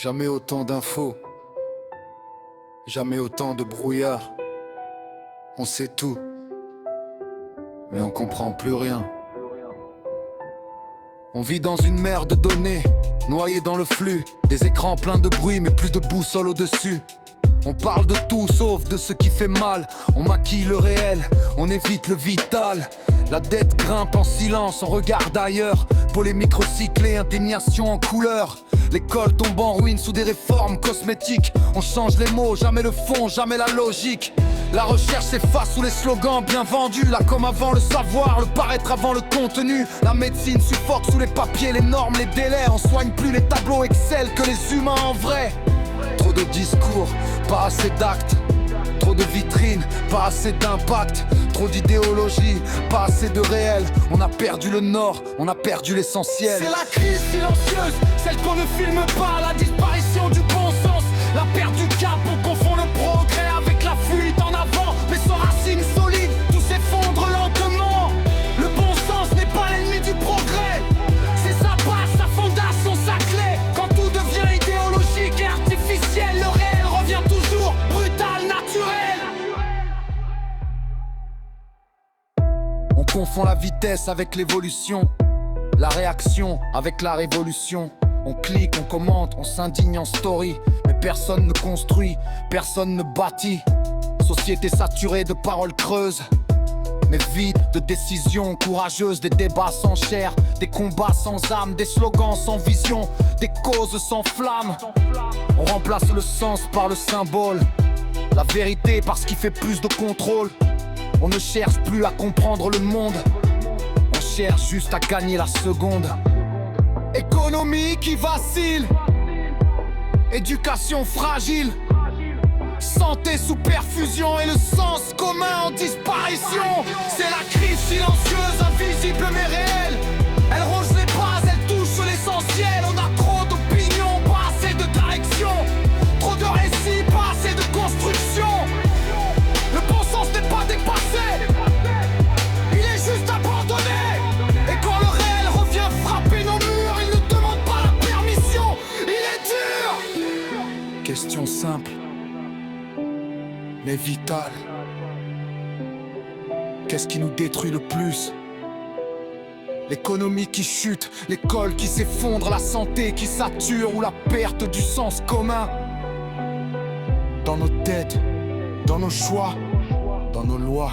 Jamais autant d'infos, jamais autant de brouillard. On sait tout, mais on comprend plus rien. On vit dans une mer de données, noyé dans le flux. Des écrans pleins de bruit, mais plus de boussole au-dessus. On parle de tout sauf de ce qui fait mal. On maquille le réel, on évite le vital. La dette grimpe en silence, on regarde ailleurs. Polémique recyclée, indignation en couleur. L'école tombe en ruine sous des réformes cosmétiques. On change les mots, jamais le fond, jamais la logique. La recherche s'efface sous les slogans bien vendus. La com avant le savoir, le paraître avant le contenu. La médecine suffoque sous les papiers, les normes, les délais. On soigne plus les tableaux Excel que les humains en vrai. Trop de discours, pas assez d'actes. Trop de vitrines, pas assez d'impact. Trop d'idéologie, pas assez de réel. On a perdu le nord, on a perdu l'essentiel. C'est la crise silencieuse, celle qu'on ne filme pas. La disparition du bon sens, la perte du cap. On confond le progrès avec la fuite en avant. Mais sans racines solides, tout s'effondre lentement. Le bon sens n'est pas l'ennemi du progrès. C'est sa base, sa fondation, sa clé. Quand tout devient idéologique et artificiel, le réel revient toujours brutal, naturel. On confond la vitesse avec l'évolution, la réaction avec la révolution. On clique, on commente, on s'indigne en story. Mais personne ne construit, personne ne bâtit. Société saturée de paroles creuses, mais vide de décisions courageuses. Des débats sans chair, des combats sans âme. Des slogans sans vision, des causes sans flamme. On remplace le sens par le symbole, la vérité par ce qui fait plus de contrôle. On ne cherche plus à comprendre le monde, on cherche juste à gagner la seconde. Économie qui vacille, éducation fragile, santé sous perfusion et le sens commun en disparition. C'est la crise silencieuse, invisible mais réelle. Elle ronge les bases, elle touche l'essentiel. On a trop d'opinions, pas assez de direction. Trop de récits, pas assez de construction. Le bon sens n'est pas dépassé, il est juste abandonné. Et quand le réel revient frapper nos murs, il ne demande pas la permission, il est dur. Question simple, mais vitale. Qu'est-ce qui nous détruit le plus? L'économie qui chute, l'école qui s'effondre, la santé qui sature ou la perte du sens commun? Dans nos têtes, dans nos choix, dans nos lois.